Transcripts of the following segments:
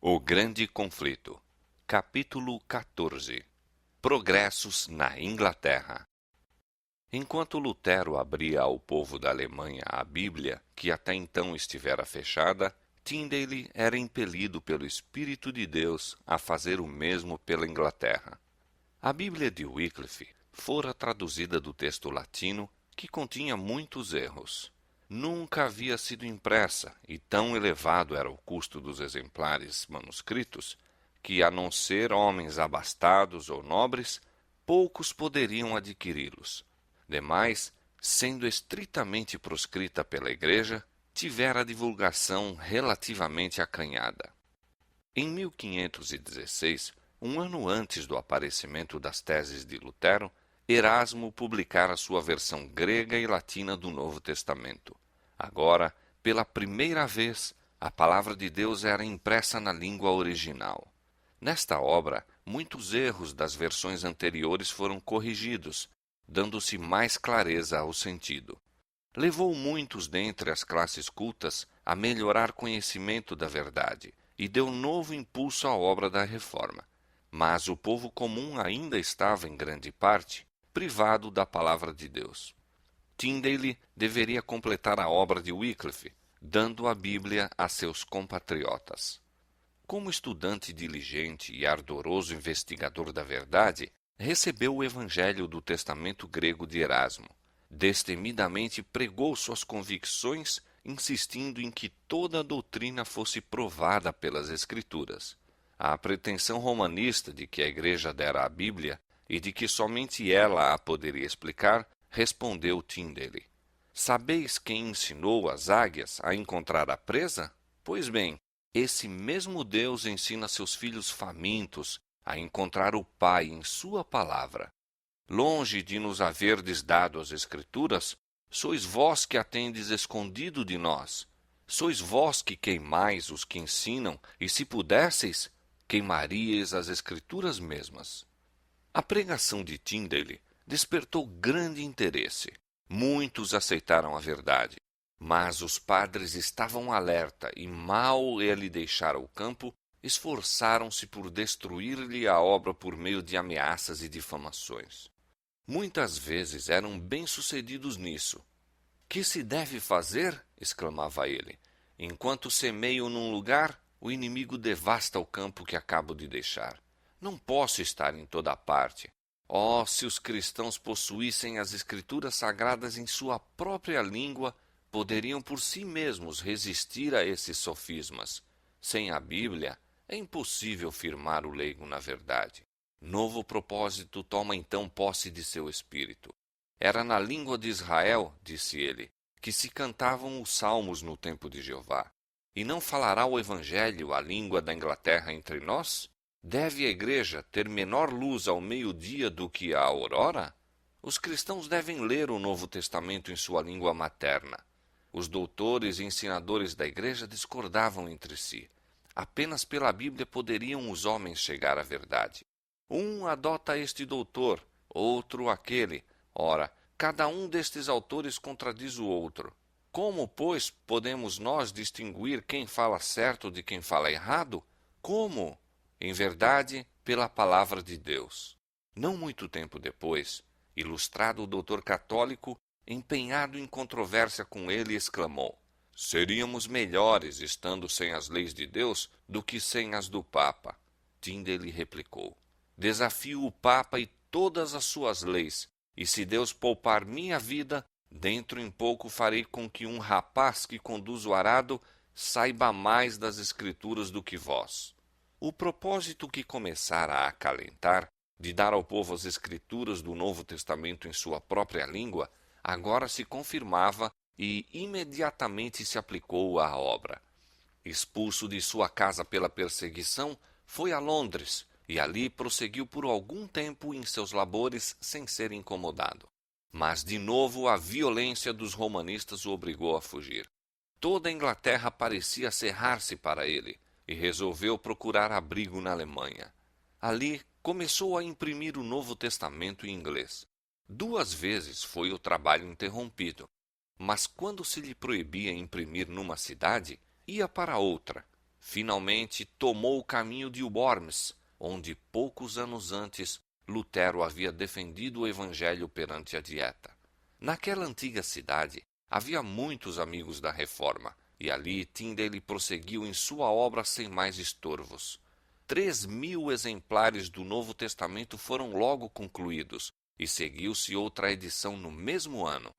O Grande Conflito. Capítulo 14. Progressos na Inglaterra. Enquanto Lutero abria ao povo da Alemanha a Bíblia, que até então estivera fechada, Tyndale era impelido pelo Espírito de Deus a fazer o mesmo pela Inglaterra. A Bíblia de Wycliffe fora traduzida do texto latino, que continha muitos erros. Nunca havia sido impressa, e tão elevado era o custo dos exemplares manuscritos, que, a não ser homens abastados ou nobres, poucos poderiam adquiri-los. Demais, sendo estritamente proscrita pela Igreja, tivera divulgação relativamente acanhada. Em 1516, um ano antes do aparecimento das teses de Lutero, Erasmo publicara sua versão grega e latina do Novo Testamento. Agora, pela primeira vez, a palavra de Deus era impressa na língua original. Nesta obra, muitos erros das versões anteriores foram corrigidos, dando-se mais clareza ao sentido. Levou muitos dentre as classes cultas a melhorar conhecimento da verdade e deu novo impulso à obra da reforma. Mas o povo comum ainda estava, em grande parte, privado da palavra de Deus. Tyndale deveria completar a obra de Wycliffe, dando a Bíblia a seus compatriotas. Como estudante diligente e ardoroso investigador da verdade, recebeu o Evangelho do Testamento grego de Erasmo. Destemidamente pregou suas convicções, insistindo em que toda a doutrina fosse provada pelas Escrituras. A pretensão romanista de que a Igreja dera a Bíblia e de que somente ela a poderia explicar, respondeu Tyndale: Sabeis quem ensinou as águias a encontrar a presa? Pois bem, esse mesmo Deus ensina seus filhos famintos a encontrar o Pai em sua palavra. Longe de nos haverdes dado as Escrituras, sois vós que a tendes escondido de nós. Sois vós que queimais os que ensinam, e se pudesseis, queimaríeis as Escrituras mesmas. A pregação de Tyndale despertou grande interesse. Muitos aceitaram a verdade, mas os padres estavam alerta e, mal ele deixara o campo, esforçaram-se por destruir-lhe a obra por meio de ameaças e difamações. Muitas vezes eram bem-sucedidos nisso. Que se deve fazer? Exclamava ele. Enquanto semeio num lugar, o inimigo devasta o campo que acabo de deixar. Não posso estar em toda parte. Oh, se os cristãos possuíssem as Escrituras Sagradas em sua própria língua, poderiam por si mesmos resistir a esses sofismas. Sem a Bíblia, é impossível firmar o leigo na verdade. Novo propósito toma então posse de seu espírito. Era na língua de Israel, disse ele, que se cantavam os salmos no tempo de Jeová. E não falará o Evangelho a língua da Inglaterra entre nós? Deve a Igreja ter menor luz ao meio-dia do que à aurora? Os cristãos devem ler o Novo Testamento em sua língua materna. Os doutores e ensinadores da Igreja discordavam entre si. Apenas pela Bíblia poderiam os homens chegar à verdade. Um adota este doutor, outro aquele. Ora, cada um destes autores contradiz o outro. Como, pois, podemos nós distinguir quem fala certo de quem fala errado? Como? Em verdade, pela palavra de Deus. Não muito tempo depois, ilustrado doutor católico, empenhado em controvérsia com ele, exclamou: Seríamos melhores estando sem as leis de Deus do que sem as do Papa. Tyndale replicou: Desafio o Papa e todas as suas leis, e se Deus poupar minha vida, dentro em pouco farei com que um rapaz que conduz o arado saiba mais das Escrituras do que vós. O propósito que começara a acalentar, de dar ao povo as Escrituras do Novo Testamento em sua própria língua, agora se confirmava e imediatamente se aplicou à obra. Expulso de sua casa pela perseguição, foi a Londres, e ali prosseguiu por algum tempo em seus labores sem ser incomodado. Mas de novo a violência dos romanistas o obrigou a fugir. Toda a Inglaterra parecia cerrar-se para ele, e resolveu procurar abrigo na Alemanha. Ali começou a imprimir o Novo Testamento em inglês. 2 vezes foi o trabalho interrompido, mas quando se lhe proibia imprimir numa cidade, ia para outra. finalmente tomou o caminho de Worms, onde poucos anos antes Lutero havia defendido o evangelho perante a Dieta. Naquela antiga cidade havia muitos amigos da Reforma, e ali Tyndale prosseguiu em sua obra sem mais estorvos. 3.000 exemplares do Novo Testamento foram logo concluídos, e seguiu-se outra edição no mesmo ano.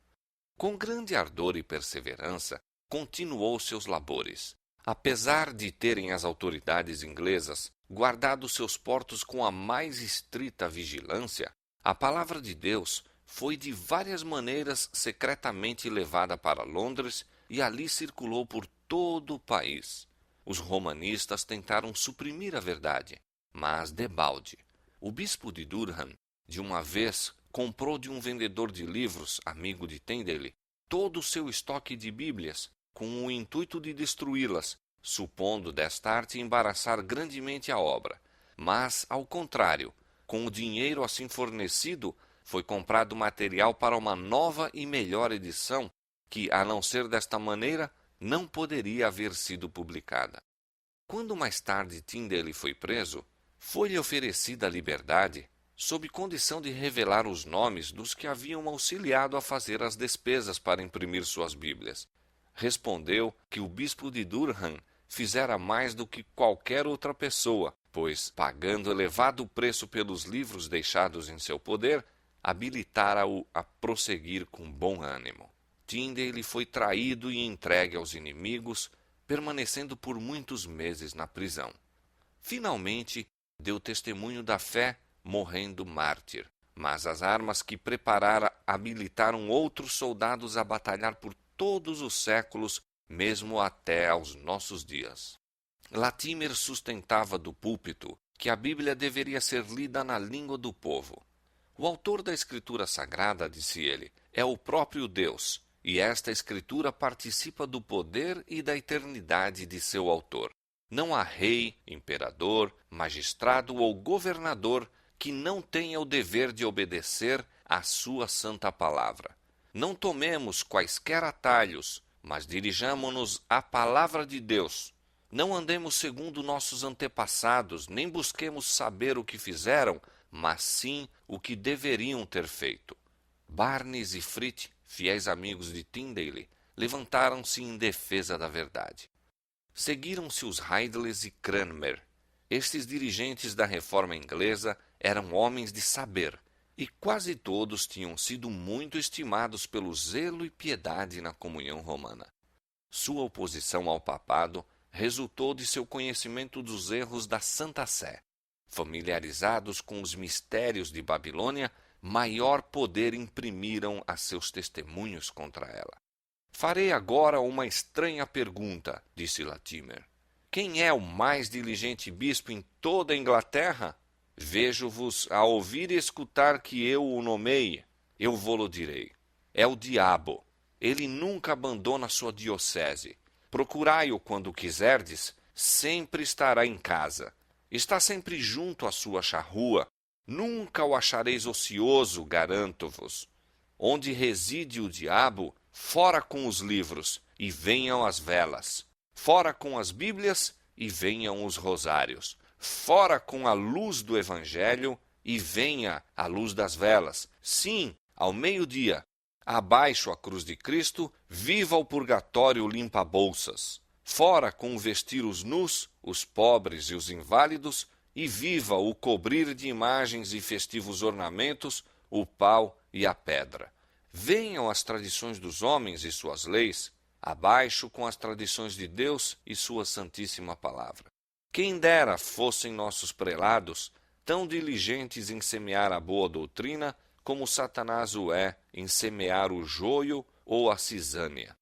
Com grande ardor e perseverança, continuou seus labores. Apesar de terem as autoridades inglesas guardado seus portos com a mais estrita vigilância, a palavra de Deus foi de várias maneiras secretamente levada para Londres e ali circulou por todo o país. Os romanistas tentaram suprimir a verdade, mas debalde. O bispo de Durham, de uma vez, comprou de um vendedor de livros, amigo de Tyndale, todo o seu estoque de Bíblias, com o intuito de destruí-las, supondo desta arte embaraçar grandemente a obra. Mas, ao contrário, com o dinheiro assim fornecido, foi comprado material para uma nova e melhor edição, que, a não ser desta maneira, não poderia haver sido publicada. Quando mais tarde Tyndale foi preso, foi-lhe oferecida a liberdade, sob condição de revelar os nomes dos que haviam auxiliado a fazer as despesas para imprimir suas Bíblias. Respondeu que o bispo de Durham fizera mais do que qualquer outra pessoa, pois, pagando elevado preço pelos livros deixados em seu poder, habilitara-o a prosseguir com bom ânimo. Tyndale foi traído e entregue aos inimigos, permanecendo por muitos meses na prisão. Finalmente, deu testemunho da fé, morrendo mártir. Mas as armas que preparara habilitaram outros soldados a batalhar por todos os séculos, mesmo até aos nossos dias. Latimer sustentava do púlpito que a Bíblia deveria ser lida na língua do povo. O autor da Escritura Sagrada, disse ele, é o próprio Deus, e esta Escritura participa do poder e da eternidade de seu autor. Não há rei, imperador, magistrado ou governador que não tenha o dever de obedecer à sua santa palavra. Não tomemos quaisquer atalhos, mas dirijamo-nos à palavra de Deus. Não andemos segundo nossos antepassados, nem busquemos saber o que fizeram, mas sim o que deveriam ter feito. Barnes e Fritz, fiéis amigos de Tyndale, levantaram-se em defesa da verdade. Seguiram-se os Ridleys e Cranmer. Estes dirigentes da reforma inglesa eram homens de saber, e quase todos tinham sido muito estimados pelo zelo e piedade na comunhão romana. Sua oposição ao papado resultou de seu conhecimento dos erros da Santa Sé. Familiarizados com os mistérios de Babilônia, maior poder imprimiram a seus testemunhos contra ela. Farei agora uma estranha pergunta, disse Latimer. Quem é o mais diligente bispo em toda a Inglaterra? Vejo-vos a ouvir e escutar que eu o nomeie. Eu vô-lo direi. É o diabo. Ele nunca abandona sua diocese. Procurai-o quando quiserdes, sempre estará em casa. Está sempre junto à sua charrua. Nunca o achareis ocioso, garanto-vos. Onde reside o diabo, fora com os livros, e venham as velas. Fora com as Bíblias, e venham os rosários. Fora com a luz do Evangelho, e venha a luz das velas. Sim, ao meio-dia. Abaixo a cruz de Cristo, viva o purgatório limpa-bolsas. Fora com vestir os nus, os pobres e os inválidos, e viva o cobrir de imagens e festivos ornamentos, o pau e a pedra. Venham as tradições dos homens e suas leis, abaixo com as tradições de Deus e sua santíssima palavra. Quem dera fossem nossos prelados tão diligentes em semear a boa doutrina, como Satanás o é em semear o joio ou a cisânia.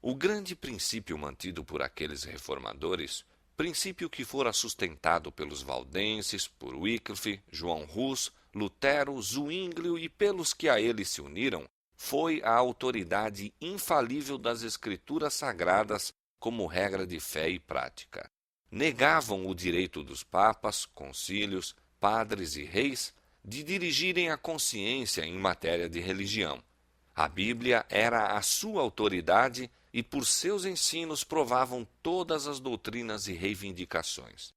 O grande princípio mantido por aqueles reformadores, princípio que fora sustentado pelos valdenses, por Wycliffe, João Hus, Lutero, Zwinglio e pelos que a ele se uniram, foi a autoridade infalível das Escrituras Sagradas como regra de fé e prática. Negavam o direito dos papas, concílios, padres e reis de dirigirem a consciência em matéria de religião. A Bíblia era a sua autoridade e por seus ensinos provavam todas as doutrinas e reivindicações.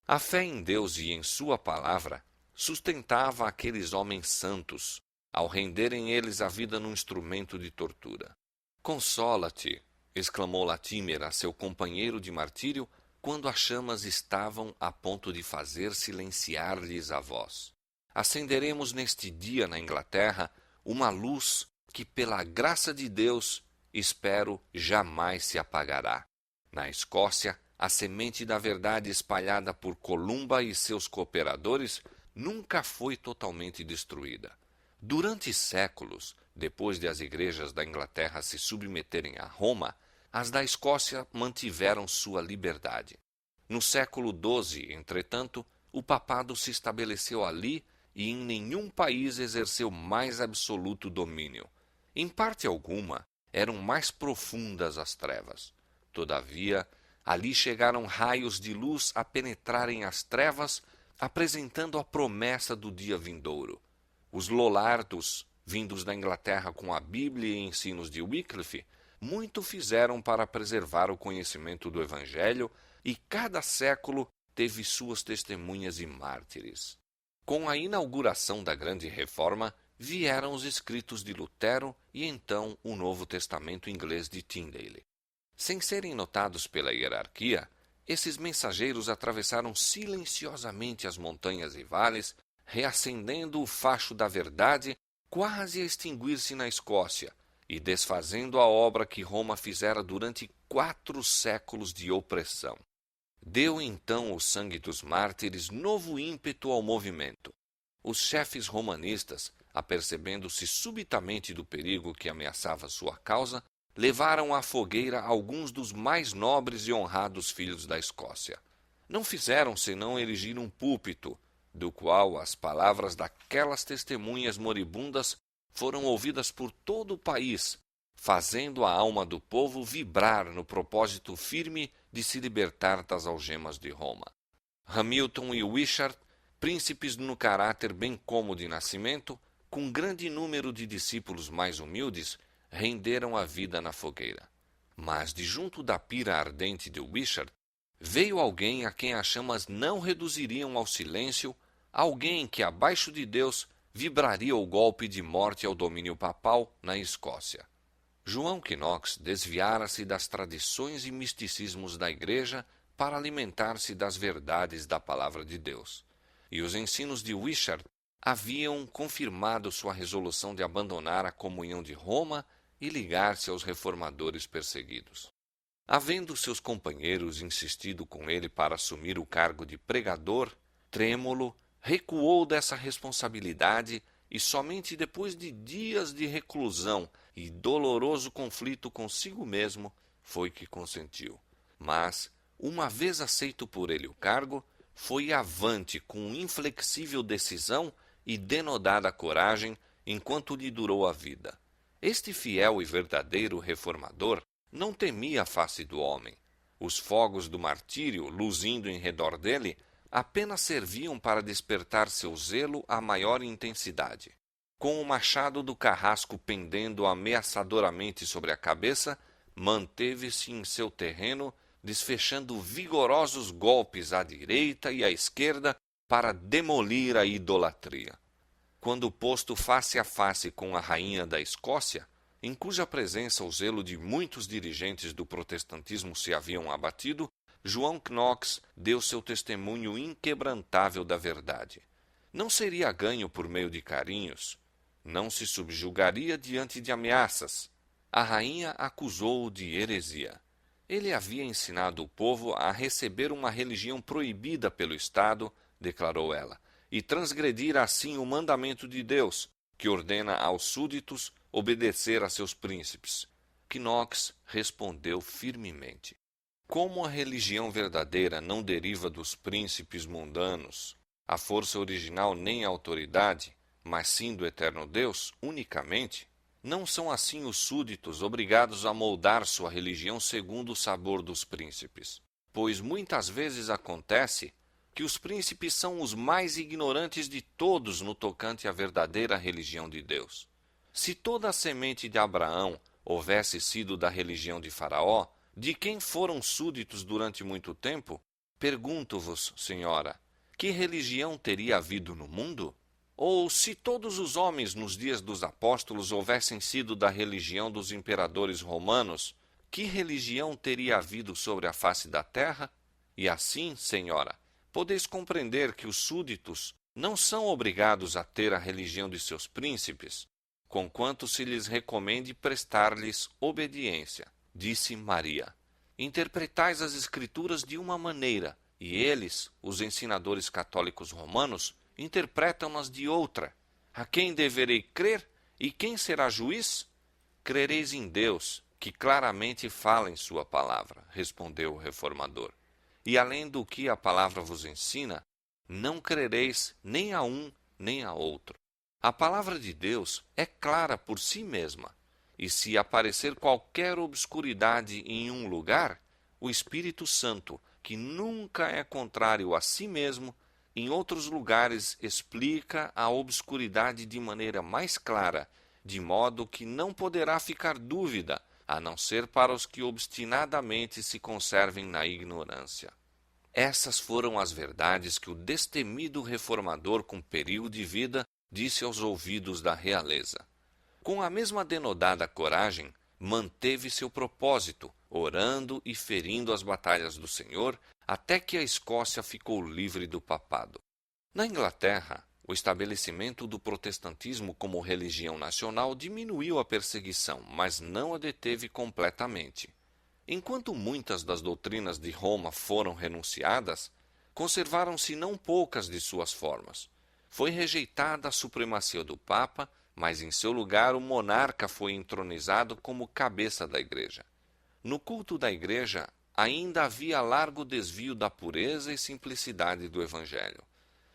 A fé em Deus e em sua palavra sustentava aqueles homens santos, ao renderem eles a vida num instrumento de tortura. Consola-te, exclamou Latimer a seu companheiro de martírio, quando as chamas estavam a ponto de fazer silenciar-lhes a voz. Acenderemos neste dia na Inglaterra uma luz que, pela graça de Deus, espero jamais se apagará. Na Escócia, a semente da verdade espalhada por Columba e seus cooperadores nunca foi totalmente destruída. Durante séculos, depois de as igrejas da Inglaterra se submeterem a Roma, as da Escócia mantiveram sua liberdade. No século XII, entretanto, o papado se estabeleceu ali e em nenhum país exerceu mais absoluto domínio. Em parte alguma, eram mais profundas as trevas. Todavia, ali chegaram raios de luz a penetrarem as trevas, apresentando a promessa do dia vindouro. Os Lollardos, vindos da Inglaterra com a Bíblia e ensinos de Wycliffe, muito fizeram para preservar o conhecimento do Evangelho, e cada século teve suas testemunhas e mártires. Com a inauguração da Grande Reforma, vieram os escritos de Lutero e então o Novo Testamento inglês de Tyndale. Sem serem notados pela hierarquia, esses mensageiros atravessaram silenciosamente as montanhas e vales, reacendendo o facho da verdade, quase a extinguir-se na Escócia, e desfazendo a obra que Roma fizera durante 4 séculos de opressão. Deu então o sangue dos mártires novo ímpeto ao movimento. Os chefes romanistas, apercebendo-se subitamente do perigo que ameaçava sua causa, levaram à fogueira alguns dos mais nobres e honrados filhos da Escócia. Não fizeram senão erigir um púlpito, do qual as palavras daquelas testemunhas moribundas foram ouvidas por todo o país, fazendo a alma do povo vibrar no propósito firme de se libertar das algemas de Roma. Hamilton e Wishart, príncipes no caráter bem como de nascimento, com grande número de discípulos mais humildes, renderam a vida na fogueira. Mas de junto da pira ardente de Wishart, veio alguém a quem as chamas não reduziriam ao silêncio, alguém que, abaixo de Deus, vibraria o golpe de morte ao domínio papal na Escócia. João Knox desviara-se das tradições e misticismos da Igreja para alimentar-se das verdades da Palavra de Deus. E os ensinos de Wishart haviam confirmado sua resolução de abandonar a comunhão de Roma e ligar-se aos reformadores perseguidos. Havendo seus companheiros insistido com ele para assumir o cargo de pregador, trêmulo, recuou dessa responsabilidade e somente depois de dias de reclusão e doloroso conflito consigo mesmo foi que consentiu. Mas, uma vez aceito por ele o cargo, foi avante com inflexível decisão e denodada coragem enquanto lhe durou a vida. Este fiel e verdadeiro reformador não temia a face do homem. Os fogos do martírio, luzindo em redor dele, apenas serviam para despertar seu zelo à maior intensidade. Com o machado do carrasco pendendo ameaçadoramente sobre a cabeça, manteve-se em seu terreno, desfechando vigorosos golpes à direita e à esquerda para demolir a idolatria. Quando posto face a face com a rainha da Escócia, em cuja presença o zelo de muitos dirigentes do protestantismo se haviam abatido, João Knox deu seu testemunho inquebrantável da verdade. Não seria ganho por meio de carinhos, não se subjugaria diante de ameaças. A rainha acusou-o de heresia. Ele havia ensinado o povo a receber uma religião proibida pelo Estado, declarou ela, e transgredir assim o mandamento de Deus, que ordena aos súditos obedecer a seus príncipes. Knox respondeu firmemente: como a religião verdadeira não deriva dos príncipes mundanos, a força original nem a autoridade, mas sim do eterno Deus unicamente, não são assim os súditos obrigados a moldar sua religião segundo o sabor dos príncipes. Pois muitas vezes acontece que os príncipes são os mais ignorantes de todos no tocante à verdadeira religião de Deus. Se toda a semente de Abraão houvesse sido da religião de Faraó, de quem foram súditos durante muito tempo, pergunto-vos, senhora, que religião teria havido no mundo? Ou se todos os homens nos dias dos apóstolos houvessem sido da religião dos imperadores romanos, que religião teria havido sobre a face da terra? E assim, senhora, podeis compreender que os súditos não são obrigados a ter a religião de seus príncipes, conquanto se lhes recomende prestar-lhes obediência, disse Maria. Interpretais as Escrituras de uma maneira, e eles, os ensinadores católicos romanos, interpretam-nas de outra. A quem deverei crer e quem será juiz? Crereis em Deus, que claramente fala em sua palavra, respondeu o reformador. E além do que a palavra vos ensina, não crereis nem a um nem a outro. A palavra de Deus é clara por si mesma, e se aparecer qualquer obscuridade em um lugar, o Espírito Santo, que nunca é contrário a si mesmo, em outros lugares explica a obscuridade de maneira mais clara, de modo que não poderá ficar dúvida, a não ser para os que obstinadamente se conservem na ignorância. Essas foram as verdades que o destemido reformador com perigo de vida disse aos ouvidos da realeza. Com a mesma denodada coragem, manteve seu propósito, orando e ferindo as batalhas do Senhor, até que a Escócia ficou livre do papado. Na Inglaterra, o estabelecimento do protestantismo como religião nacional diminuiu a perseguição, mas não a deteve completamente. Enquanto muitas das doutrinas de Roma foram renunciadas, conservaram-se não poucas de suas formas. Foi rejeitada a supremacia do Papa, mas em seu lugar o monarca foi entronizado como cabeça da Igreja. No culto da Igreja, ainda havia largo desvio da pureza e simplicidade do Evangelho.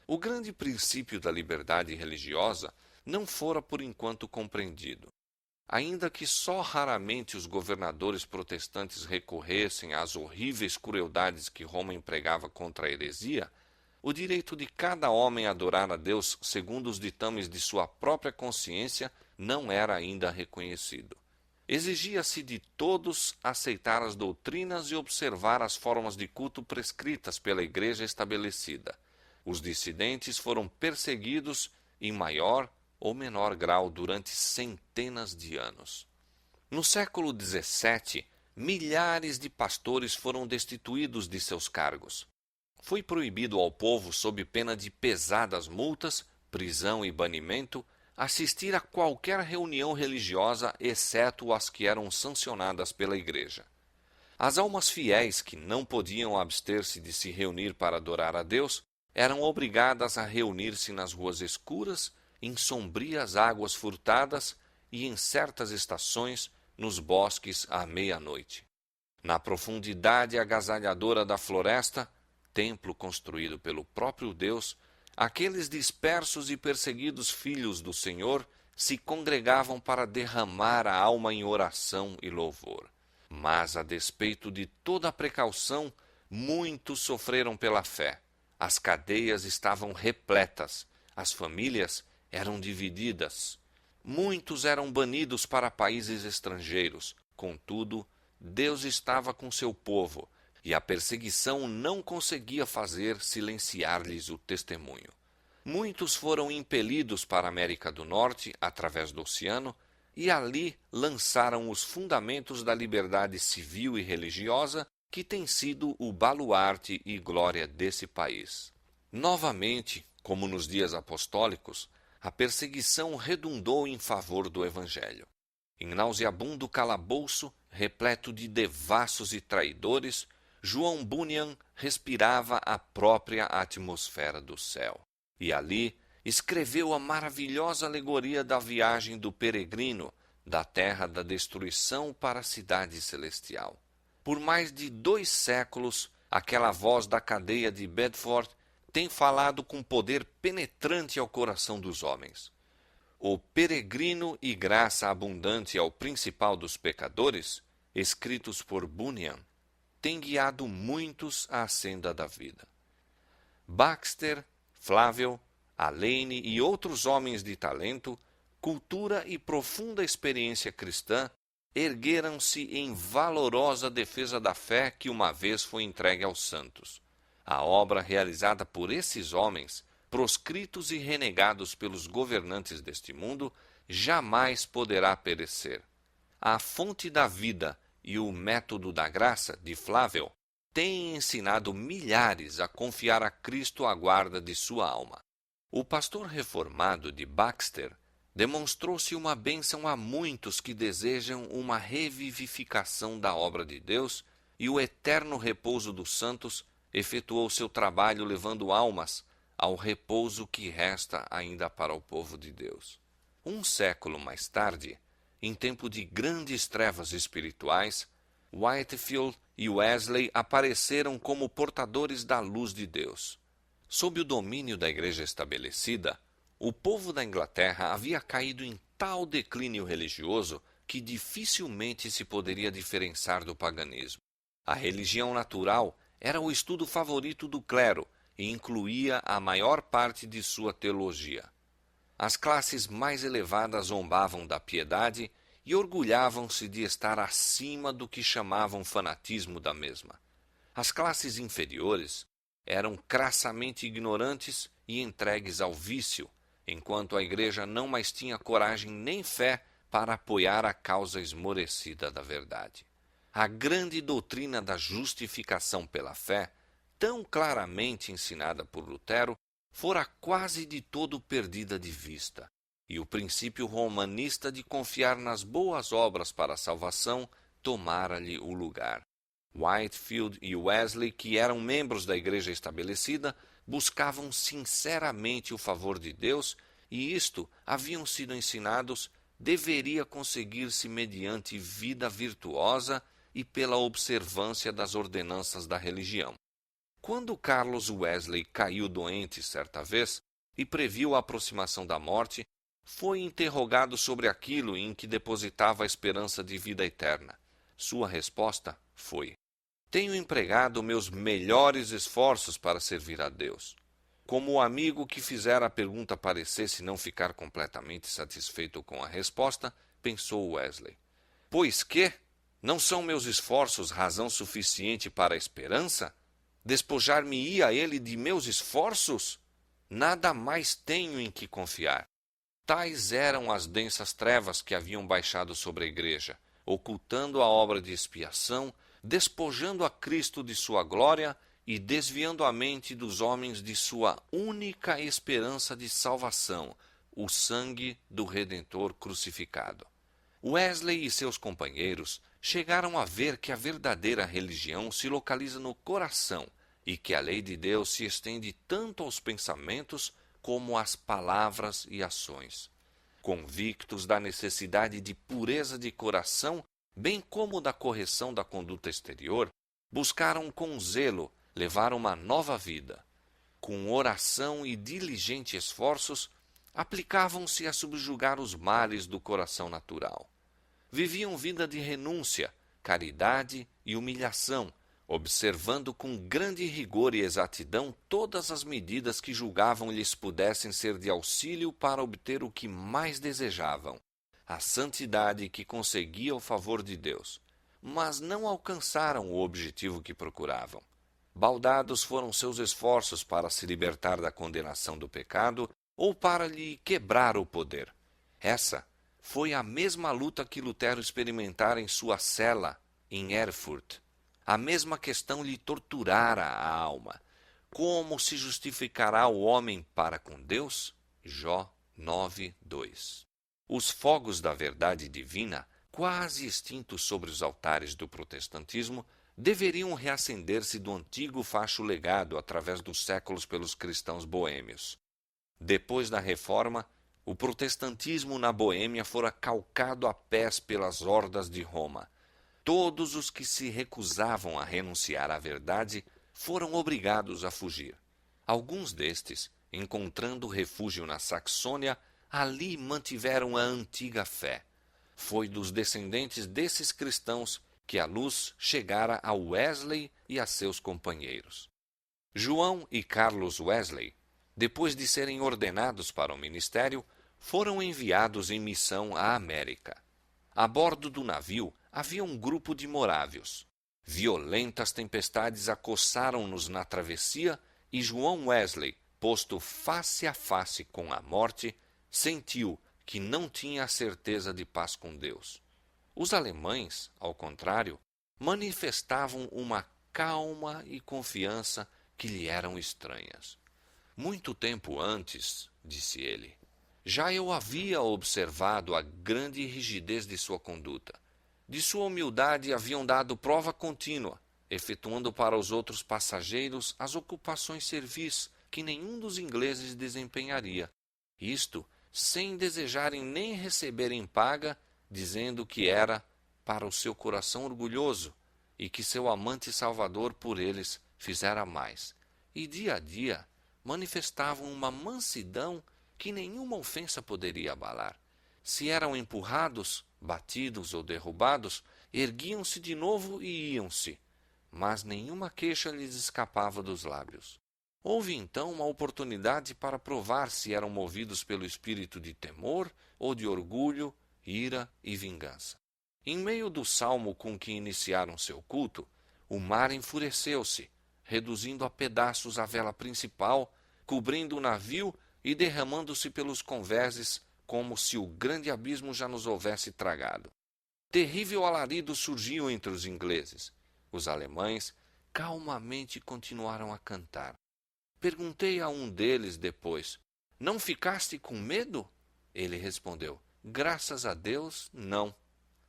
O grande princípio da liberdade religiosa não fora por enquanto compreendido. Ainda que só raramente os governadores protestantes recorressem às horríveis crueldades que Roma empregava contra a heresia, o direito de cada homem a adorar a Deus segundo os ditames de sua própria consciência não era ainda reconhecido. Exigia-se de todos aceitar as doutrinas e observar as formas de culto prescritas pela Igreja estabelecida. Os dissidentes foram perseguidos em maior ou menor grau durante centenas de anos. No século XVII, milhares de pastores foram destituídos de seus cargos. Foi proibido ao povo, sob pena de pesadas multas, prisão e banimento, assistir a qualquer reunião religiosa, exceto as que eram sancionadas pela Igreja. As almas fiéis que não podiam abster-se de se reunir para adorar a Deus eram obrigadas a reunir-se nas ruas escuras, em sombrias águas furtadas e, em certas estações, nos bosques à meia-noite. Na profundidade agasalhadora da floresta, templo construído pelo próprio Deus, aqueles dispersos e perseguidos filhos do Senhor se congregavam para derramar a alma em oração e louvor. Mas, a despeito de toda a precaução, muitos sofreram pela fé. As cadeias estavam repletas, as famílias eram divididas. Muitos eram banidos para países estrangeiros. Contudo, Deus estava com seu povo, e a perseguição não conseguia fazer silenciar-lhes o testemunho. Muitos foram impelidos para a América do Norte, através do oceano, e ali lançaram os fundamentos da liberdade civil e religiosa, que tem sido o baluarte e glória desse país. Novamente, como nos dias apostólicos, a perseguição redundou em favor do Evangelho. Em nauseabundo calabouço, repleto de devassos e traidores, João Bunyan respirava a própria atmosfera do céu. E ali escreveu a maravilhosa alegoria da viagem do peregrino da terra da destruição para a cidade celestial. Por mais de 2 séculos, aquela voz da cadeia de Bedford tem falado com poder penetrante ao coração dos homens. O Peregrino e Graça Abundante ao Principal dos Pecadores, escritos por Bunyan, tem guiado muitos à senda da vida. Baxter, Flavel, Alane e outros homens de talento, cultura e profunda experiência cristã ergueram-se em valorosa defesa da fé que uma vez foi entregue aos santos. A obra realizada por esses homens, proscritos e renegados pelos governantes deste mundo, jamais poderá perecer. A fonte da vida e o método da graça, de Flavel, têm ensinado milhares a confiar a Cristo a guarda de sua alma. O pastor reformado de Baxter demonstrou-se uma bênção a muitos que desejam uma revivificação da obra de Deus, e o eterno repouso dos santos efetuou seu trabalho levando almas ao repouso que resta ainda para o povo de Deus. Um século mais tarde, em tempo de grandes trevas espirituais, Whitefield e Wesley apareceram como portadores da luz de Deus. Sob o domínio da Igreja estabelecida, o povo da Inglaterra havia caído em tal declínio religioso que dificilmente se poderia diferenciar do paganismo. A religião natural era o estudo favorito do clero e incluía a maior parte de sua teologia. As classes mais elevadas zombavam da piedade e orgulhavam-se de estar acima do que chamavam fanatismo da mesma. As classes inferiores eram crassamente ignorantes e entregues ao vício, enquanto a Igreja não mais tinha coragem nem fé para apoiar a causa esmorecida da verdade. A grande doutrina da justificação pela fé, tão claramente ensinada por Lutero, fora quase de todo perdida de vista, e o princípio romanista de confiar nas boas obras para a salvação tomara-lhe o lugar. Whitefield e Wesley, que eram membros da Igreja estabelecida, buscavam sinceramente o favor de Deus, e isto, haviam sido ensinados, deveria conseguir-se mediante vida virtuosa e pela observância das ordenanças da religião. Quando Carlos Wesley caiu doente certa vez e previu a aproximação da morte, foi interrogado sobre aquilo em que depositava a esperança de vida eterna. Sua resposta foi: tenho empregado meus melhores esforços para servir a Deus. Como o amigo que fizera a pergunta parecesse não ficar completamente satisfeito com a resposta, pensou Wesley: pois que? Não são meus esforços razão suficiente para a esperança? Despojar-me-ia ele de meus esforços? Nada mais tenho em que confiar. Tais eram as densas trevas que haviam baixado sobre a Igreja, ocultando a obra de expiação, despojando a Cristo de sua glória e desviando a mente dos homens de sua única esperança de salvação, o sangue do Redentor crucificado. Wesley e seus companheiros chegaram a ver que a verdadeira religião se localiza no coração e que a lei de Deus se estende tanto aos pensamentos como às palavras e ações. Convictos da necessidade de pureza de coração, bem como da correção da conduta exterior, buscaram com zelo levar uma nova vida. Com oração e diligentes esforços, aplicavam-se a subjugar os males do coração natural. Viviam vida de renúncia, caridade e humilhação, observando com grande rigor e exatidão todas as medidas que julgavam lhes pudessem ser de auxílio para obter o que mais desejavam, a santidade que conseguia o favor de Deus, mas não alcançaram o objetivo que procuravam. Baldados foram seus esforços para se libertar da condenação do pecado ou para lhe quebrar o poder. Essa foi a mesma luta que Lutero experimentara em sua cela em Erfurt. A mesma questão lhe torturara a alma. Como se justificará o homem para com Deus? Jó 9:2. Os fogos da verdade divina, quase extintos sobre os altares do protestantismo, deveriam reacender-se do antigo facho legado através dos séculos pelos cristãos boêmios. Depois da Reforma, o protestantismo na Boêmia fora calcado a pés pelas hordas de Roma. Todos os que se recusavam a renunciar à verdade foram obrigados a fugir. Alguns destes, encontrando refúgio na Saxônia, ali mantiveram a antiga fé. Foi dos descendentes desses cristãos que a luz chegara a Wesley e a seus companheiros. João e Carlos Wesley, depois de serem ordenados para o ministério, foram enviados em missão à América. A bordo do navio havia um grupo de morávios. Violentas tempestades acossaram-nos na travessia e João Wesley, posto face a face com a morte, sentiu que não tinha a certeza de paz com Deus. Os alemães, ao contrário, manifestavam uma calma e confiança que lhe eram estranhas. Muito tempo antes, disse ele, já eu havia observado a grande rigidez de sua conduta. De sua humildade haviam dado prova contínua, efetuando para os outros passageiros as ocupações servis que nenhum dos ingleses desempenharia. Isto sem desejarem nem receberem paga, dizendo que era para o seu coração orgulhoso e que seu amante salvador por eles fizera mais. E dia a dia manifestavam uma mansidão que nenhuma ofensa poderia abalar. Se eram empurrados, batidos ou derrubados, erguiam-se de novo e iam-se, mas nenhuma queixa lhes escapava dos lábios. Houve então uma oportunidade para provar se eram movidos pelo espírito de temor ou de orgulho, ira e vingança. Em meio do salmo com que iniciaram seu culto, o mar enfureceu-se, reduzindo a pedaços a vela principal, cobrindo o navio e derramando-se pelos convéses como se o grande abismo já nos houvesse tragado. Terrível alarido surgiu entre os ingleses. Os alemães calmamente continuaram a cantar. Perguntei a um deles depois, não ficaste com medo? Ele respondeu, graças a Deus, não.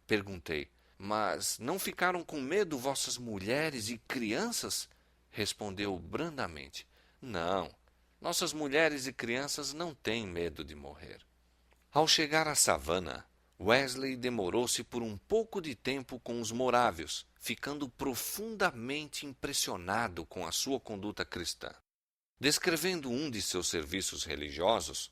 Perguntei, mas não ficaram com medo vossas mulheres e crianças? Respondeu brandamente, não, nossas mulheres e crianças não têm medo de morrer. Ao chegar à savana, Wesley demorou-se por um pouco de tempo com os morávios, ficando profundamente impressionado com a sua conduta cristã. Descrevendo um de seus serviços religiosos,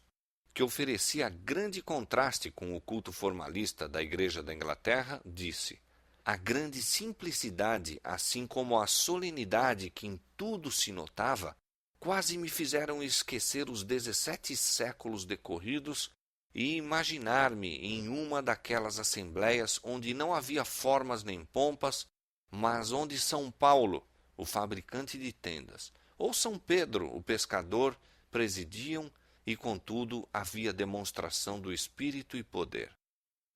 que oferecia grande contraste com o culto formalista da Igreja da Inglaterra, disse: a grande simplicidade, assim como a solenidade que em tudo se notava, quase me fizeram esquecer os 17 séculos decorridos e imaginar-me em uma daquelas assembleias onde não havia formas nem pompas, mas onde São Paulo, o fabricante de tendas, ou São Pedro, o pescador, presidiam e, contudo, havia demonstração do espírito e poder.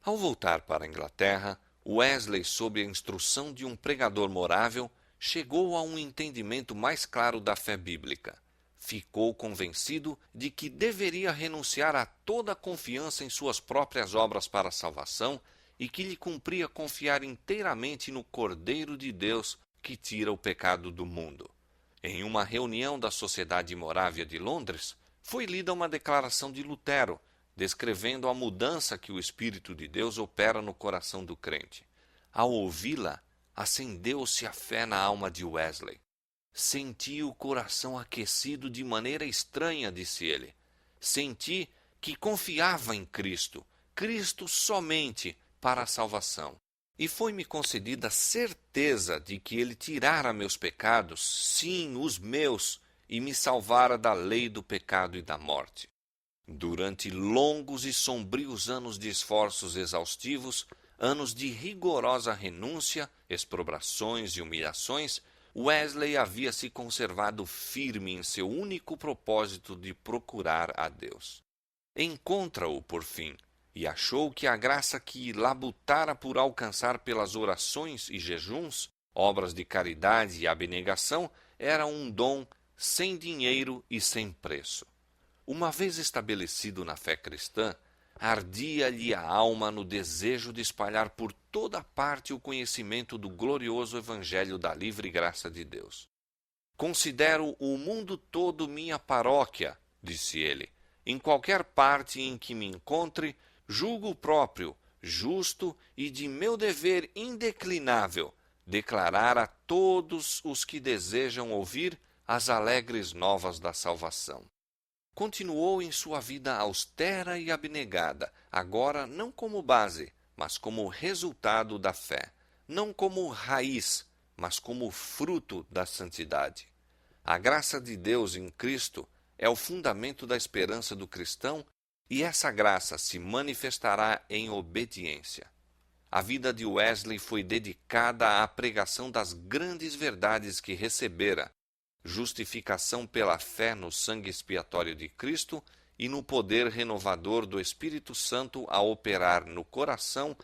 Ao voltar para a Inglaterra, Wesley, sob a instrução de um pregador morável, chegou a um entendimento mais claro da fé bíblica. Ficou convencido de que deveria renunciar a toda a confiança em suas próprias obras para a salvação e que lhe cumpria confiar inteiramente no Cordeiro de Deus que tira o pecado do mundo. Em uma reunião da Sociedade Morávia de Londres, foi lida uma declaração de Lutero, descrevendo a mudança que o Espírito de Deus opera no coração do crente. Ao ouvi-la, acendeu-se a fé na alma de Wesley. Senti o coração aquecido de maneira estranha, disse ele. Senti que confiava em Cristo, Cristo somente, para a salvação. E foi-me concedida a certeza de que ele tirara meus pecados, sim, os meus, e me salvara da lei do pecado e da morte. Durante longos e sombrios anos de esforços exaustivos, anos de rigorosa renúncia, exprobrações e humilhações, Wesley havia se conservado firme em seu único propósito de procurar a Deus. Encontra-o, por fim, e achou que a graça que labutara por alcançar pelas orações e jejuns, obras de caridade e abnegação, era um dom sem dinheiro e sem preço. Uma vez estabelecido na fé cristã, ardia-lhe a alma no desejo de espalhar por toda parte o conhecimento do glorioso Evangelho da livre graça de Deus. Considero o mundo todo minha paróquia, disse ele. Em qualquer parte em que me encontre, julgo próprio, justo e de meu dever indeclinável declarar a todos os que desejam ouvir as alegres novas da salvação. Continuou em sua vida austera e abnegada, agora não como base, mas como resultado da fé, não como raiz, mas como fruto da santidade. A graça de Deus em Cristo é o fundamento da esperança do cristão e essa graça se manifestará em obediência. A vida de Wesley foi dedicada à pregação das grandes verdades que recebera: justificação pela fé no sangue expiatório de Cristo e no poder renovador do Espírito Santo a operar no coração,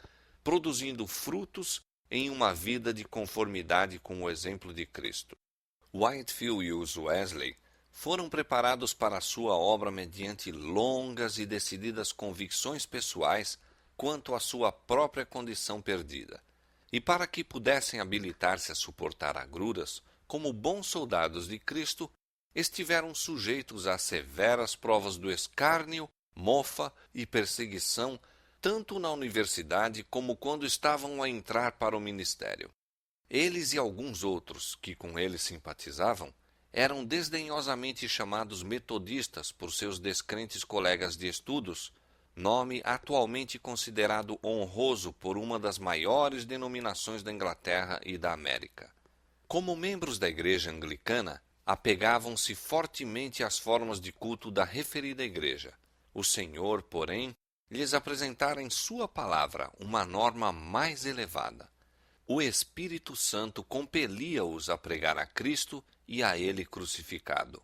produzindo frutos em uma vida de conformidade com o exemplo de Cristo. Whitefield e os Wesley foram preparados para a sua obra mediante longas e decididas convicções pessoais quanto à sua própria condição perdida. E para que pudessem habilitar-se a suportar agruras, como bons soldados de Cristo, estiveram sujeitos a severas provas do escárnio, mofa e perseguição, tanto na universidade como quando estavam a entrar para o ministério. Eles e alguns outros, que com eles simpatizavam, eram desdenhosamente chamados metodistas por seus descrentes colegas de estudos, nome atualmente considerado honroso por uma das maiores denominações da Inglaterra e da América. Como membros da Igreja Anglicana, apegavam-se fortemente às formas de culto da referida igreja. O Senhor, porém, lhes apresentara em sua palavra uma norma mais elevada. O Espírito Santo compelia-os a pregar a Cristo e a Ele crucificado.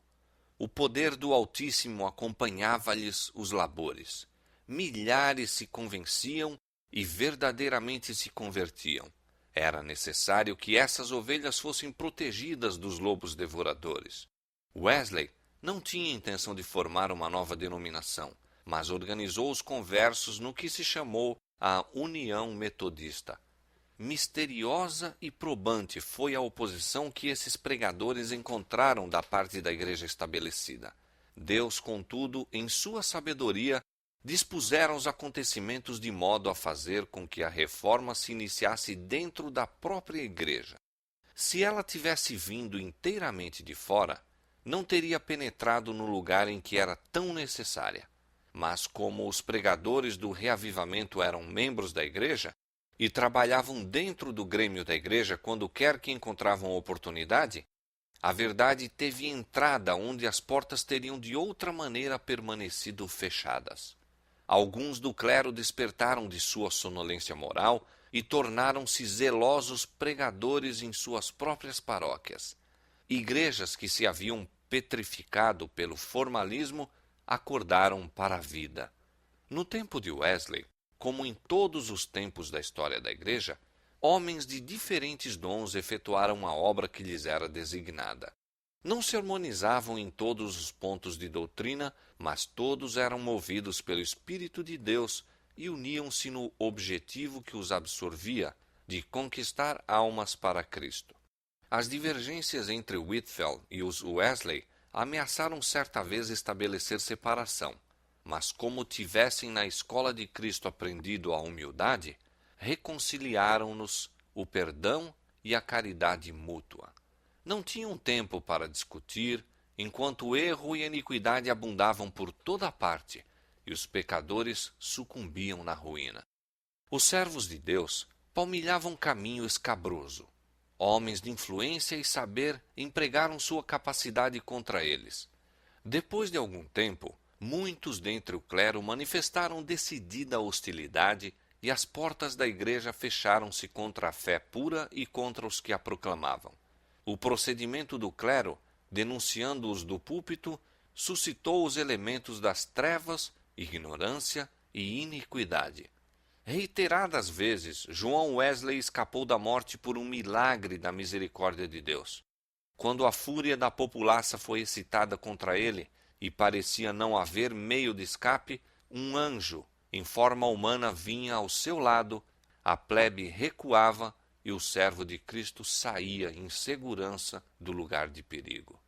O poder do Altíssimo acompanhava-lhes os labores. Milhares se convenciam e verdadeiramente se convertiam. Era necessário que essas ovelhas fossem protegidas dos lobos devoradores. Wesley não tinha intenção de formar uma nova denominação, mas organizou os conversos no que se chamou a União Metodista. Misteriosa e probante foi a oposição que esses pregadores encontraram da parte da igreja estabelecida. Deus, contudo, em sua sabedoria, dispusera os acontecimentos de modo a fazer com que a reforma se iniciasse dentro da própria igreja. Se ela tivesse vindo inteiramente de fora, não teria penetrado no lugar em que era tão necessária. Mas como os pregadores do reavivamento eram membros da igreja e trabalhavam dentro do grêmio da igreja quando quer que encontravam oportunidade, a verdade teve entrada onde as portas teriam de outra maneira permanecido fechadas. Alguns do clero despertaram de sua sonolência moral e tornaram-se zelosos pregadores em suas próprias paróquias. Igrejas que se haviam petrificado pelo formalismo acordaram para a vida. No tempo de Wesley, como em todos os tempos da história da igreja, homens de diferentes dons efetuaram a obra que lhes era designada. Não sermonizavam em todos os pontos de doutrina, mas todos eram movidos pelo Espírito de Deus e uniam-se no objetivo que os absorvia, de conquistar almas para Cristo. As divergências entre Whitefield e os Wesley ameaçaram certa vez estabelecer separação, mas como tivessem na escola de Cristo aprendido a humildade, reconciliaram-nos o perdão e a caridade mútua. Não tinham tempo para discutir, enquanto o erro e a iniquidade abundavam por toda a parte, e os pecadores sucumbiam na ruína. Os servos de Deus palmilhavam caminho escabroso. Homens de influência e saber empregaram sua capacidade contra eles. Depois de algum tempo, muitos dentre o clero manifestaram decidida hostilidade e as portas da igreja fecharam-se contra a fé pura e contra os que a proclamavam. O procedimento do clero, denunciando-os do púlpito, suscitou os elementos das trevas, ignorância e iniquidade. Reiteradas vezes, João Wesley escapou da morte por um milagre da misericórdia de Deus. Quando a fúria da populaça foi excitada contra ele e parecia não haver meio de escape, um anjo, em forma humana, vinha ao seu lado, a plebe recuava e o servo de Cristo saía em segurança do lugar de perigo.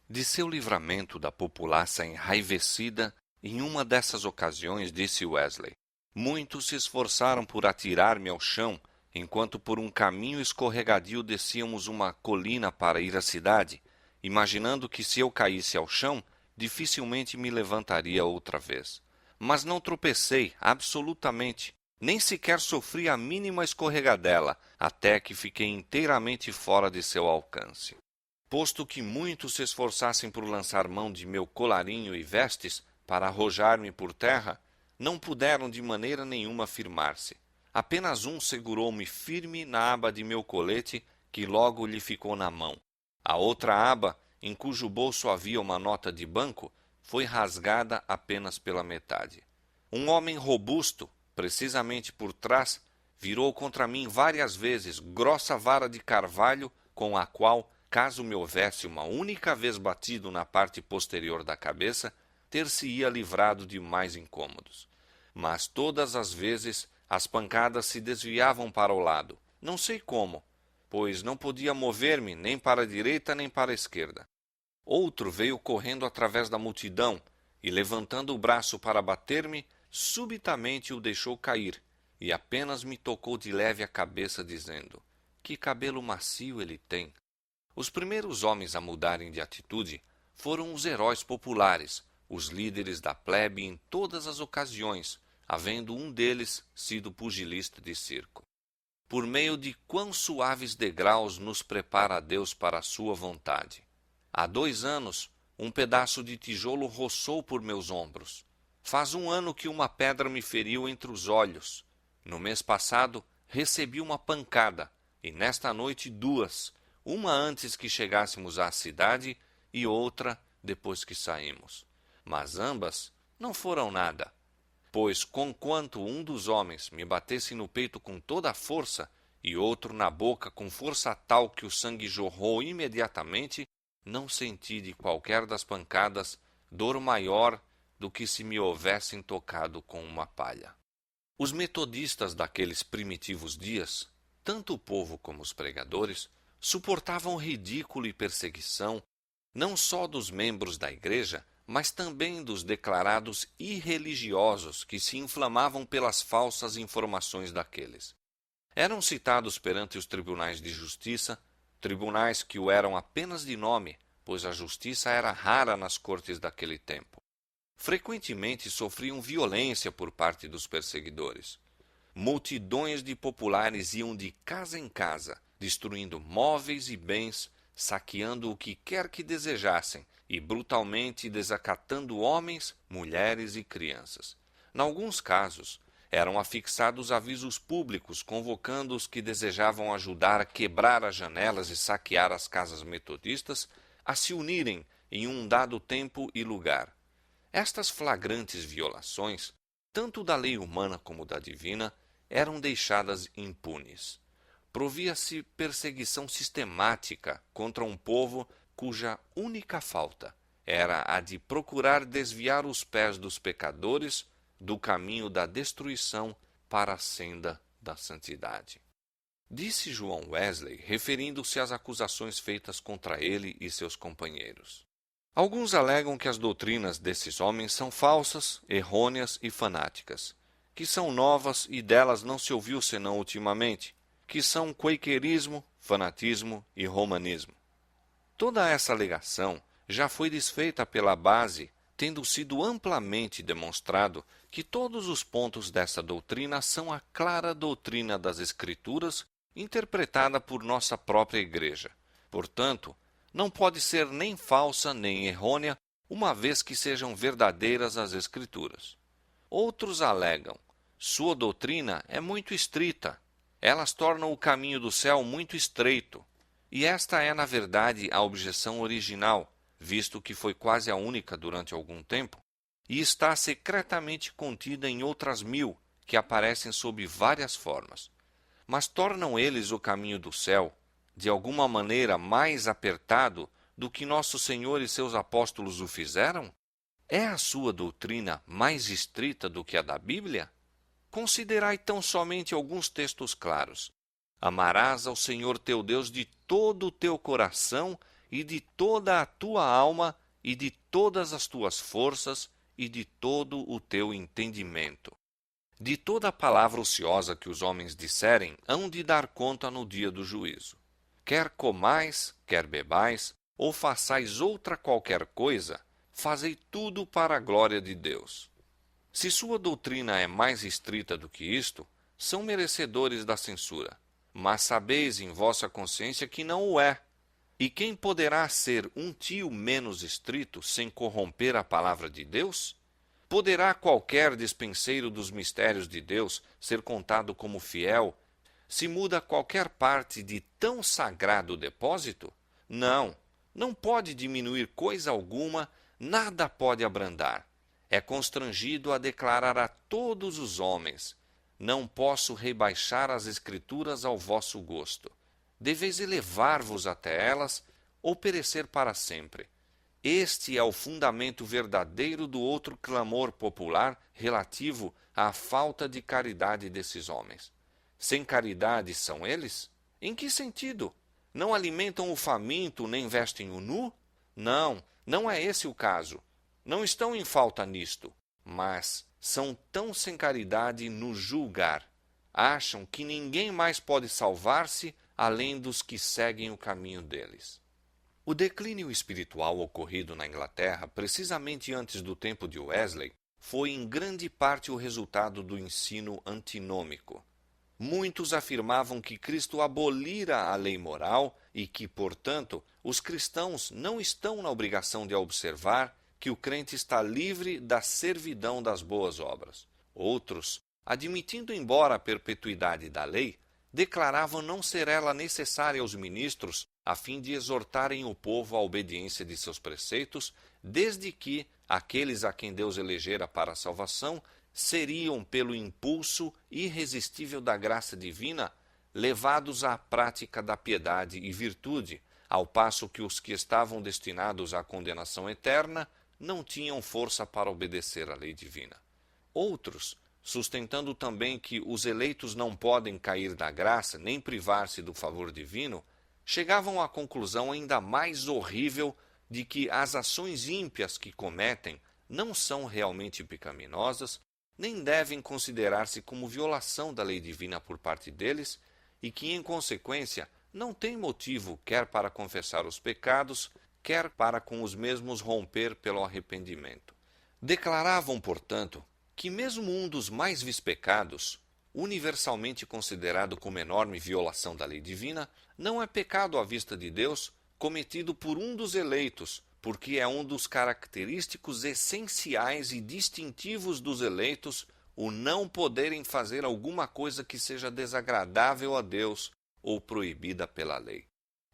De seu livramento da populaça enraivecida, em uma dessas ocasiões, disse Wesley: muitos se esforçaram por atirar-me ao chão, enquanto por um caminho escorregadio descíamos uma colina para ir à cidade, imaginando que se eu caísse ao chão, dificilmente me levantaria outra vez. Mas não tropecei, absolutamente, nem sequer sofri a mínima escorregadela, até que fiquei inteiramente fora de seu alcance. Posto que muitos se esforçassem por lançar mão de meu colarinho e vestes, para arrojar-me por terra, não puderam de maneira nenhuma firmar-se. Apenas um segurou-me firme na aba de meu colete, que logo lhe ficou na mão. A outra aba, em cujo bolso havia uma nota de banco, foi rasgada apenas pela metade. Um homem robusto, precisamente por trás, virou contra mim várias vezes grossa vara de carvalho, com a qual, caso me houvesse uma única vez batido na parte posterior da cabeça, ter-se-ia livrado de mais incômodos. Mas todas as vezes as pancadas se desviavam para o lado, não sei como, pois não podia mover-me nem para a direita nem para a esquerda. Outro veio correndo através da multidão e, levantando o braço para bater-me, subitamente o deixou cair e apenas me tocou de leve a cabeça, dizendo: "Que cabelo macio ele tem!" Os primeiros homens a mudarem de atitude foram os heróis populares, os líderes da plebe em todas as ocasiões, havendo um deles sido pugilista de circo. Por meio de quão suaves degraus nos prepara Deus para a sua vontade. Há 2 anos, um pedaço de tijolo roçou por meus ombros. Faz 1 ano que uma pedra me feriu entre os olhos. No mês passado, recebi uma pancada, e nesta noite 2, uma antes que chegássemos à cidade e outra depois que saímos. Mas ambas não foram nada, pois conquanto um dos homens me batesse no peito com toda a força e outro na boca com força tal que o sangue jorrou imediatamente, não senti de qualquer das pancadas dor maior do que se me houvessem tocado com uma palha. Os metodistas daqueles primitivos dias, tanto o povo como os pregadores, suportavam ridículo e perseguição, não só dos membros da igreja, mas também dos declarados irreligiosos que se inflamavam pelas falsas informações daqueles. Eram citados perante os tribunais de justiça, tribunais que o eram apenas de nome, pois a justiça era rara nas cortes daquele tempo. Frequentemente sofriam violência por parte dos perseguidores. Multidões de populares iam de casa em casa, destruindo móveis e bens, saqueando o que quer que desejassem e brutalmente desacatando homens, mulheres e crianças. Em alguns casos, eram afixados avisos públicos convocando os que desejavam ajudar a quebrar as janelas e saquear as casas metodistas a se unirem em um dado tempo e lugar. Estas flagrantes violações, tanto da lei humana como da divina, eram deixadas impunes. Provia-se perseguição sistemática contra um povo cuja única falta era a de procurar desviar os pés dos pecadores do caminho da destruição para a senda da santidade. Disse João Wesley, referindo-se às acusações feitas contra ele e seus companheiros: "Alguns alegam que as doutrinas desses homens são falsas, errôneas e fanáticas, que são novas e delas não se ouviu senão ultimamente, que são quakerismo, fanatismo e romanismo." Toda essa alegação já foi desfeita pela base, tendo sido amplamente demonstrado que todos os pontos dessa doutrina são a clara doutrina das Escrituras, interpretada por nossa própria Igreja. Portanto, não pode ser nem falsa nem errônea, uma vez que sejam verdadeiras as Escrituras. Outros alegam: sua doutrina é muito estrita, elas tornam o caminho do céu muito estreito. E esta é, na verdade, a objeção original, visto que foi quase a única durante algum tempo, e está secretamente contida em outras 1000, que aparecem sob várias formas. Mas tornam eles o caminho do céu, de alguma maneira, mais apertado do que nosso Senhor e seus apóstolos o fizeram? É a sua doutrina mais estrita do que a da Bíblia? Considerai tão somente alguns textos claros. Amarás ao Senhor teu Deus de todo o teu coração e de toda a tua alma e de todas as tuas forças e de todo o teu entendimento. De toda a palavra ociosa que os homens disserem, hão de dar conta no dia do juízo. Quer comais, quer bebais, ou façais outra qualquer coisa, fazei tudo para a glória de Deus. Se sua doutrina é mais estrita do que isto, são merecedores da censura. Mas sabeis em vossa consciência que não o é. E quem poderá ser um tio menos estrito sem corromper a palavra de Deus? Poderá qualquer despenseiro dos mistérios de Deus ser contado como fiel se muda qualquer parte de tão sagrado depósito? Não, não pode diminuir coisa alguma, nada pode abrandar. É constrangido a declarar a todos os homens: não posso rebaixar as Escrituras ao vosso gosto. Deveis elevar-vos até elas, ou perecer para sempre. Este é o fundamento verdadeiro do outro clamor popular relativo à falta de caridade desses homens. Sem caridade são eles? Em que sentido? Não alimentam o faminto nem vestem o nu? Não, não é esse o caso. Não estão em falta nisto, mas são tão sem caridade no julgar. Acham que ninguém mais pode salvar-se além dos que seguem o caminho deles. O declínio espiritual ocorrido na Inglaterra, precisamente antes do tempo de Wesley, foi em grande parte o resultado do ensino antinômico. Muitos afirmavam que Cristo abolira a lei moral e que, portanto, os cristãos não estão na obrigação de observar que o crente está livre da servidão das boas obras. Outros, admitindo embora a perpetuidade da lei, declaravam não ser ela necessária aos ministros a fim de exortarem o povo à obediência de seus preceitos, desde que aqueles a quem Deus elegera para a salvação seriam, pelo impulso irresistível da graça divina, levados à prática da piedade e virtude, ao passo que os que estavam destinados à condenação eterna não tinham força para obedecer à lei divina. Outros, sustentando também que os eleitos não podem cair da graça nem privar-se do favor divino, chegavam à conclusão ainda mais horrível de que as ações ímpias que cometem não são realmente pecaminosas, nem devem considerar-se como violação da lei divina por parte deles, e que, em consequência, não têm motivo quer para confessar os pecados, quer para com os mesmos romper pelo arrependimento. Declaravam, portanto, que mesmo um dos mais vis pecados, universalmente considerado como enorme violação da lei divina, não é pecado à vista de Deus cometido por um dos eleitos, porque é um dos característicos essenciais e distintivos dos eleitos o não poderem fazer alguma coisa que seja desagradável a Deus ou proibida pela lei.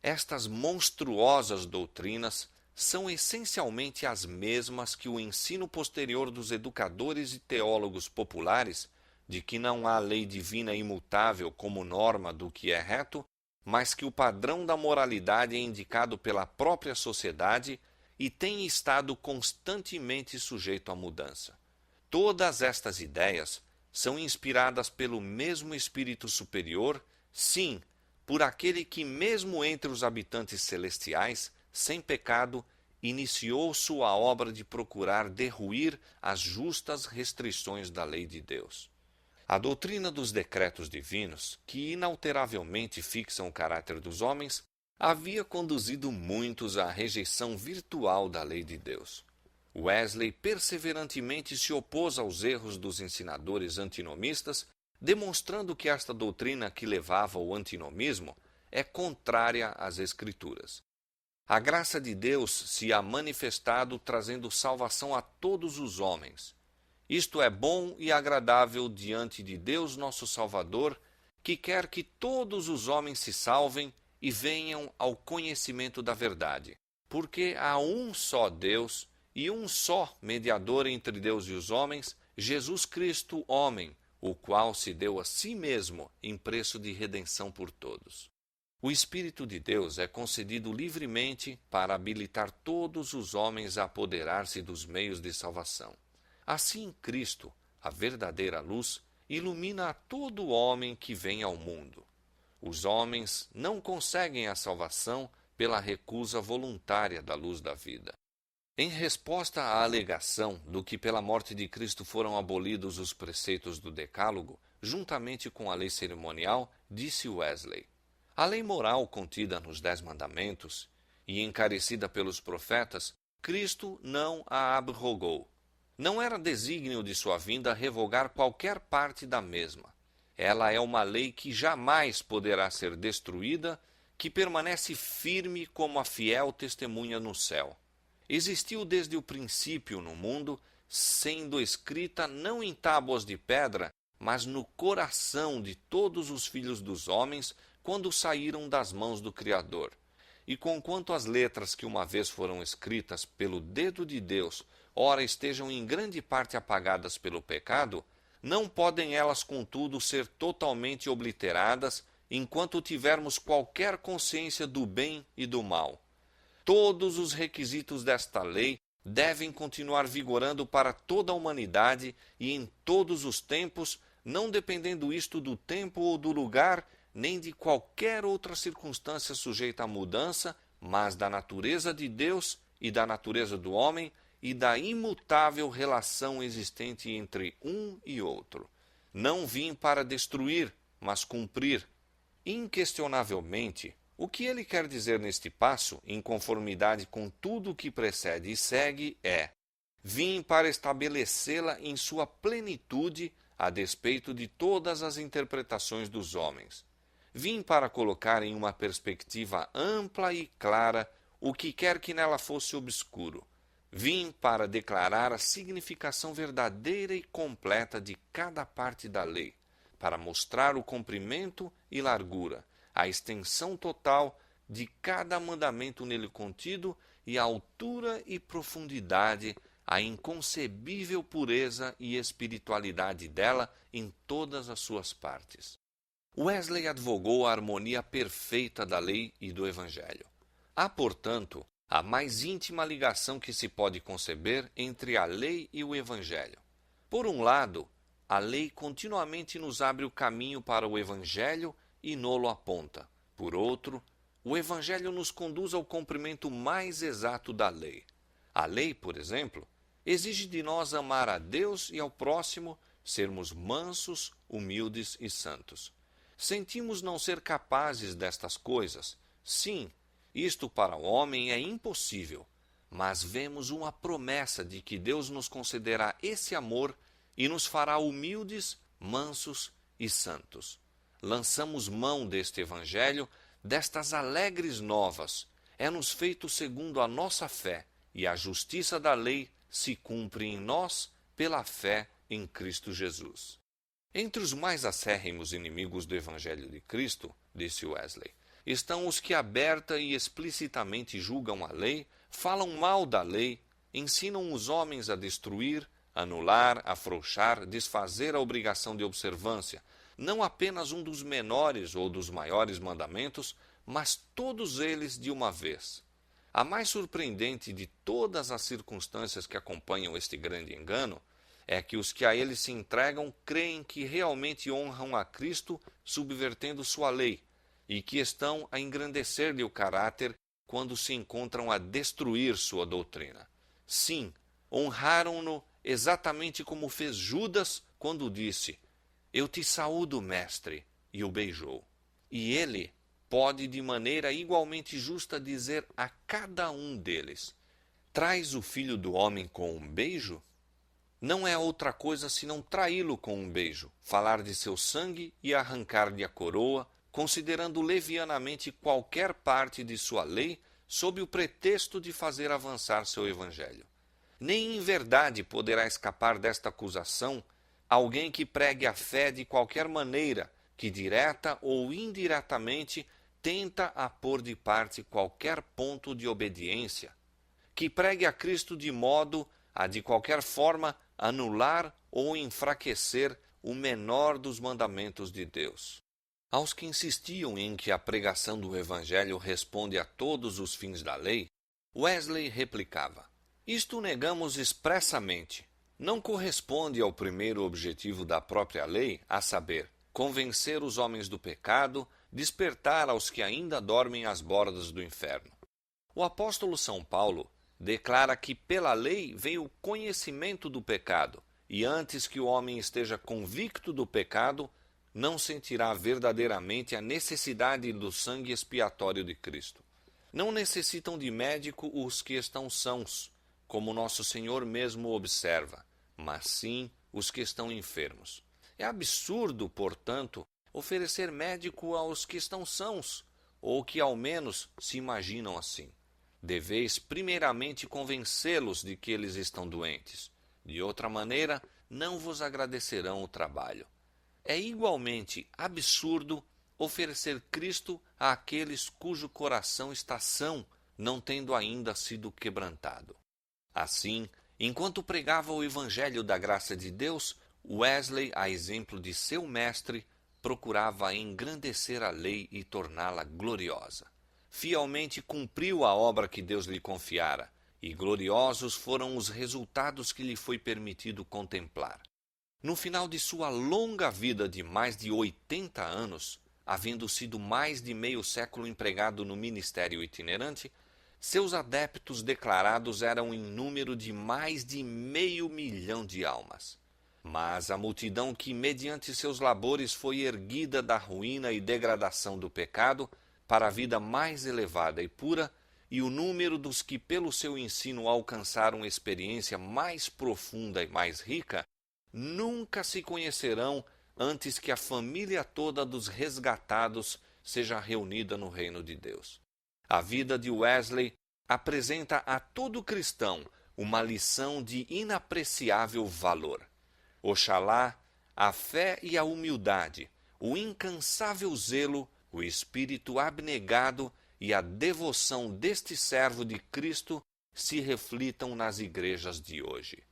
Estas monstruosas doutrinas são essencialmente as mesmas que o ensino posterior dos educadores e teólogos populares, de que não há lei divina imutável como norma do que é reto, mas que o padrão da moralidade é indicado pela própria sociedade e tem estado constantemente sujeito à mudança. Todas estas ideias são inspiradas pelo mesmo Espírito Superior, sim, por aquele que, mesmo entre os habitantes celestiais, sem pecado, iniciou sua obra de procurar derruir as justas restrições da lei de Deus. A doutrina dos decretos divinos, que inalteravelmente fixam o caráter dos homens, havia conduzido muitos à rejeição virtual da lei de Deus. Wesley perseverantemente se opôs aos erros dos ensinadores antinomistas, demonstrando que esta doutrina que levava ao antinomismo é contrária às Escrituras. A graça de Deus se há manifestado trazendo salvação a todos os homens. Isto é bom e agradável diante de Deus nosso Salvador, que quer que todos os homens se salvem e venham ao conhecimento da verdade. Porque há um só Deus e um só mediador entre Deus e os homens, Jesus Cristo, homem, o qual se deu a si mesmo em preço de redenção por todos. O Espírito de Deus é concedido livremente para habilitar todos os homens a apoderar-se dos meios de salvação. Assim, Cristo, a verdadeira luz, ilumina a todo homem que vem ao mundo. Os homens não conseguem a salvação pela recusa voluntária da luz da vida. Em resposta à alegação do que pela morte de Cristo foram abolidos os preceitos do Decálogo, juntamente com a lei cerimonial, disse Wesley: a lei moral contida nos 10 mandamentos e encarecida pelos profetas, Cristo não a abrogou. Não era desígnio de sua vinda revogar qualquer parte da mesma. Ela é uma lei que jamais poderá ser destruída, que permanece firme como a fiel testemunha no céu. Existiu desde o princípio no mundo, sendo escrita não em tábuas de pedra, mas no coração de todos os filhos dos homens, quando saíram das mãos do Criador. E conquanto as letras que uma vez foram escritas pelo dedo de Deus, ora estejam em grande parte apagadas pelo pecado, não podem elas, contudo, ser totalmente obliteradas, enquanto tivermos qualquer consciência do bem e do mal. Todos os requisitos desta lei devem continuar vigorando para toda a humanidade e em todos os tempos, não dependendo isto do tempo ou do lugar, nem de qualquer outra circunstância sujeita à mudança, mas da natureza de Deus e da natureza do homem e da imutável relação existente entre um e outro. Não vim para destruir, mas cumprir. Inquestionavelmente, o que ele quer dizer neste passo, em conformidade com tudo o que precede e segue, é: vim para estabelecê-la em sua plenitude, a despeito de todas as interpretações dos homens. Vim para colocar em uma perspectiva ampla e clara o que quer que nela fosse obscuro. Vim para declarar a significação verdadeira e completa de cada parte da lei, para mostrar o comprimento e largura, a extensão total de cada mandamento nele contido e a altura e profundidade, a inconcebível pureza e espiritualidade dela em todas as suas partes. Wesley advogou a harmonia perfeita da lei e do Evangelho. Há, portanto, a mais íntima ligação que se pode conceber entre a lei e o Evangelho. Por um lado, a lei continuamente nos abre o caminho para o Evangelho e nolo aponta. Por outro, o Evangelho nos conduz ao cumprimento mais exato da lei. A lei, por exemplo, exige de nós amar a Deus e ao próximo, sermos mansos, humildes e santos. Sentimos não ser capazes destas coisas. Sim, isto para o homem é impossível, mas vemos uma promessa de que Deus nos concederá esse amor e nos fará humildes, mansos e santos. Lançamos mão deste Evangelho, destas alegres novas. É-nos feito segundo a nossa fé, e a justiça da lei se cumpre em nós pela fé em Cristo Jesus. Entre os mais acérrimos inimigos do Evangelho de Cristo, disse Wesley, estão os que aberta e explicitamente julgam a lei, falam mal da lei, ensinam os homens a destruir, anular, afrouxar, desfazer a obrigação de observância, não apenas um dos menores ou dos maiores mandamentos, mas todos eles de uma vez. A mais surpreendente de todas as circunstâncias que acompanham este grande engano é que os que a ele se entregam creem que realmente honram a Cristo subvertendo sua lei e que estão a engrandecer-lhe o caráter quando se encontram a destruir sua doutrina. Sim, honraram-no exatamente como fez Judas quando disse: "Eu te saúdo, mestre", e o beijou. E ele pode de maneira igualmente justa dizer a cada um deles: "Traz o Filho do Homem com um beijo?" Não é outra coisa senão traí-lo com um beijo, falar de seu sangue e arrancar-lhe a coroa, considerando levianamente qualquer parte de sua lei sob o pretexto de fazer avançar seu evangelho. Nem em verdade poderá escapar desta acusação alguém que pregue a fé de qualquer maneira, que direta ou indiretamente tenta a pôr de parte qualquer ponto de obediência, que pregue a Cristo de modo a de qualquer forma anular ou enfraquecer o menor dos mandamentos de Deus. Aos que insistiam em que a pregação do Evangelho responde a todos os fins da lei, Wesley replicava: "Isto negamos expressamente. Não corresponde ao primeiro objetivo da própria lei, a saber, convencer os homens do pecado, despertar aos que ainda dormem às bordas do inferno. O apóstolo São Paulo declara que pela lei veio o conhecimento do pecado, e antes que o homem esteja convicto do pecado, não sentirá verdadeiramente a necessidade do sangue expiatório de Cristo. Não necessitam de médico os que estão sãos, como nosso Senhor mesmo observa, mas sim os que estão enfermos. É absurdo, portanto, oferecer médico aos que estão sãos, ou que ao menos se imaginam assim. Deveis primeiramente convencê-los de que eles estão doentes. De outra maneira, não vos agradecerão o trabalho. É igualmente absurdo oferecer Cristo àqueles cujo coração está são, não tendo ainda sido quebrantado. Assim, enquanto pregava o Evangelho da graça de Deus, Wesley, a exemplo de seu mestre, procurava engrandecer a lei e torná-la gloriosa. Fielmente cumpriu a obra que Deus lhe confiara, e gloriosos foram os resultados que lhe foi permitido contemplar. No final de sua longa vida de mais de 80 anos, havendo sido mais de meio século empregado no ministério itinerante, seus adeptos declarados eram em número de mais de 500 mil de almas. Mas a multidão que, mediante seus labores, foi erguida da ruína e degradação do pecado para a vida mais elevada e pura, e o número dos que pelo seu ensino alcançaram experiência mais profunda e mais rica, nunca se conhecerão antes que a família toda dos resgatados seja reunida no reino de Deus. A vida de Wesley apresenta a todo cristão uma lição de inapreciável valor. Oxalá a fé e a humildade, o incansável zelo, o espírito abnegado e a devoção deste servo de Cristo se reflitam nas igrejas de hoje.